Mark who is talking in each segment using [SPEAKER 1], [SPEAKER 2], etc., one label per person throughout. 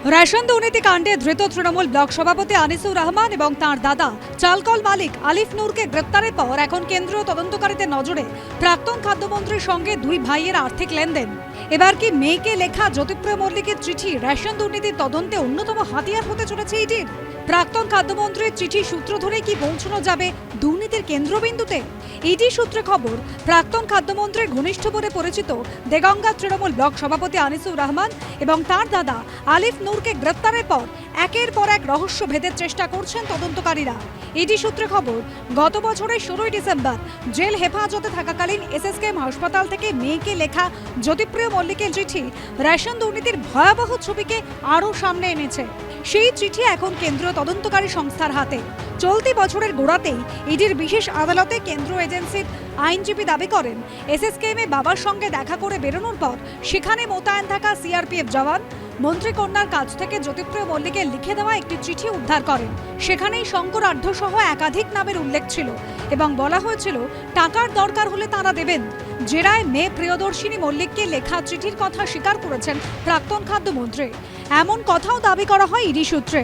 [SPEAKER 1] Ration দুর্নীতি কাণ্ডে ধৃত তৃণমূল ব্লক সভাপতি আনিসুর রহমান এবং তাঁর দাদা চালকল মালিক আলিফ নূরকে গ্রেপ্তারের পর এখন কেন্দ্রীয় তদন্তকারীদের নজরে প্রাক্তন খাদ্যমন্ত্রীর সঙ্গে দুই ভাইয়ের আর্থিক লেনদেন। এবার কি মেয়েকে লেখা জ্যোতিপ্রিয় মল্লিকের চিঠি রেশন দুর্নীতির তদন্তে অন্যতম হাতিয়ার হতে চলেছে ইডির? প্রাক্তন খাদ্যমন্ত্রীর চিঠি সূত্র ধরে কি পৌঁছানো যাবে দুর্নীতির কেন্দ্রবিন্দুতে? ইডি সূত্রে খবর, প্রাক্তন খাদ্যমন্ত্রীর ঘনিষ্ঠ বলে পরিচিত দেগঙ্গা তৃণমূল ব্লক সভাপতি আনিসুর রহমান এবং তাঁর দাদা আলিফ নূরকে গ্রেপ্তারের পর একের পর এক রহস্য ভেদের চেষ্টা করছেন তদন্তকারীরা। ইডি সূত্রে খবর, গত বছরের 16 ডিসেম্বর জেল হেফাজতে থাকাকালীন এসএসকেএম হাসপাতাল থেকে মেয়েকে লেখা জ্যোতিপ্রিয় মল্লিকের চিঠি রেশন দুর্নীতির ভয়াবহ ছবিকে আরও সামনে এনেছে। সেই চিঠি এখন কেন্দ্রীয় তদন্তকারী সংস্থার হাতে। চলতি বছরের গোড়াতেই ইডির বিশেষ আদালতে কেন্দ্রীয় এজেন্সির আইনজীবী দাবি করেন, এসএসকেএম বাবার সঙ্গে দেখা করে বেরোনোর পর সেখানে মোতায়েন থাকা সিআরপিএফ জওয়ান মন্ত্রীকন্যার কাছ থেকে জ্যোতিপ্রিয় মল্লিকের লিখে দেওয়া একটি চিঠি উদ্ধার করেন। সেখানেই শঙ্করাঢ্য সহ একাধিক নামের উল্লেখ ছিল এবং বলা হয়েছিল টাকার দরকার হলে তারা দেবেন। জেরায় মেয়ে প্রিয়দর্শিনী মল্লিককে লেখা চিঠির কথা স্বীকার করেছেন প্রাক্তন খাদ্যমন্ত্রী। এমন কথাও দাবি করা হয় ইডি সূত্রে।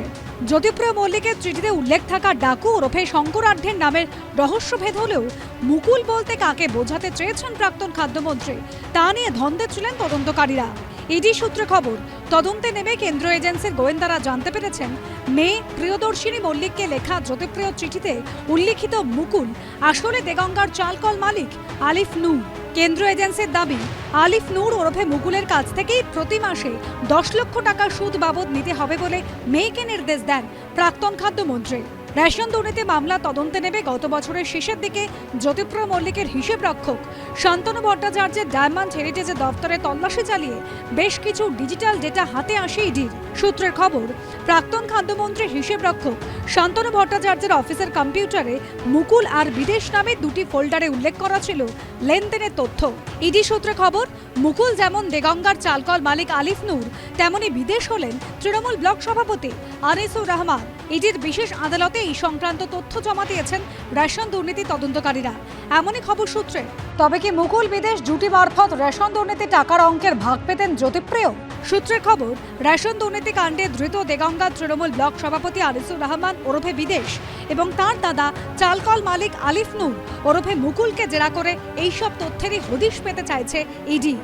[SPEAKER 1] জ্যোতিপ্রিয় মল্লিকের চিঠিতে উল্লেখ থাকা ডাকু ওরফে শঙ্করাঢ্যের নামের রহস্যভেদ হলেও মুকুল বলতে কাকে বোঝাতে চেয়েছেন প্রাক্তন খাদ্যমন্ত্রী তা নিয়ে দ্বন্দ্বে ছিলেন তদন্তকারীরা। ইডি সূত্রে খবর, তদন্তে নেমে কেন্দ্রীয় এজেন্সির গোয়েন্দারা জানতে পেরেছেন মেয়ে প্রিয়দর্শিনী মল্লিককে লেখা জ্যোতিপ্রিয় চিঠিতে উল্লিখিত মুকুল আসলে দেগঙ্গার চালকল মালিক আলিফ নূর। কেন্দ্রীয় এজেন্সির দাবি, আলিফ নূর ওরফে মুকুলের কাছ থেকেই প্রতি মাসে 10 লক্ষ টাকা সুদ বাবদ নিতে হবে বলে মেয়েকে নির্দেশ দেন প্রাক্তন খাদ্যমন্ত্রী। রেশন দুর্নীতি মামলা তদন্তে নেবে গত বছরের শেষের দিকে জ্যোতিপ্রিয় মল্লিকের হিসেব রক্ষক শান্তনু ভট্টাচার্যের ডায়মন্ড হেরিটেজের দফতরে তল্লাশি চালিয়ে বেশ কিছু ডিজিটাল ডেটা হাতে আসে ইডির। সূত্রের খবর, প্রাক্তন খাদ্যমন্ত্রীর হিসেব রক্ষক শান্তনু ভট্টাচার্যের অফিসের কম্পিউটারে মুকুল আর বিদেশ নামে দুটি ফোল্ডারে উল্লেখ করা ছিল লেনদেনের তথ্য। ইডি সূত্রে খবর, মুকুল যেমন দেগঙ্গার চালকল মালিক আলিফ নূর, তেমনি বিদেশ হলেন তৃণমূল ব্লক সভাপতি আনিসুর রহমান। ইডির বিশেষ আদালতে এই সংক্রান্ত তথ্য জমা দিয়েছেন রেশন দুর্নীতি তদন্তকারীরা, এমনই খবর সূত্রে। তবে কি মুকুল বিদেশ জুটি মারফত রেশন দুর্নীতি টাকার অঙ্কের ভাগ পেতেন জ্যোতিপ্রিয়? সূত্রের খবর, রেশন দুর্নীতি কাণ্ডে ধৃত দেগঙ্গা তৃণমূল ব্লক সভাপতি আনিসুর রহমান ওরফে বিদেশ এবং তার দাদা চালকল মালিক আলিফ নূর ওরফে মুকুলকে জেরা করে এইসব তথ্যেরই হদিশ পেতে চাইছে ইডি।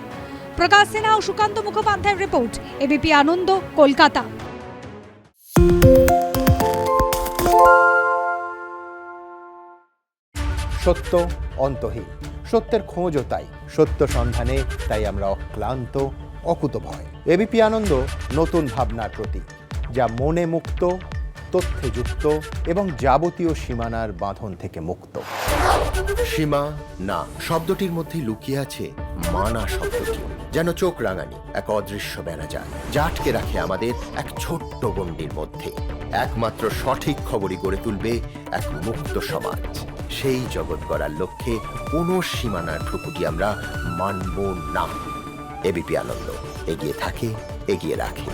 [SPEAKER 1] প্রকাশ সিনহা ও সুকান্ত মুখোপাধ্যায়ের রিপোর্ট, এবিপি আনন্দ, কলকাতা।
[SPEAKER 2] সত্য অন্তহীন, সত্যের খোঁজও তাই, সত্য সন্ধানে তাই আমরা অক্লান্ত, অকুতভয়। এবিপি আনন্দ নতুন ভাবনার প্রতীক, যা মনে মুক্ত, তথ্যে যুক্ত এবং যাবতীয় সীমানার বাঁধন থেকে মুক্ত।
[SPEAKER 3] সীমা না শব্দটির মধ্যে লুকিয়ে আছে মানা শব্দটি, যেন চোখ রাঙানি এক অদৃশ্য বেড়াজাল, যা আটকে রাখে আমাদের এক ছোট্ট গণ্ডির মধ্যে। একমাত্র সঠিক খবরই গড়ে তুলবে এক মুক্ত সমাজ। সেই জগৎ গড়ার লক্ষ্যে কোনো সীমানার ঠুকুটি আমরা মানব না। এবিপি আনন্দ এগিয়ে থাকে, এগিয়ে রাখে।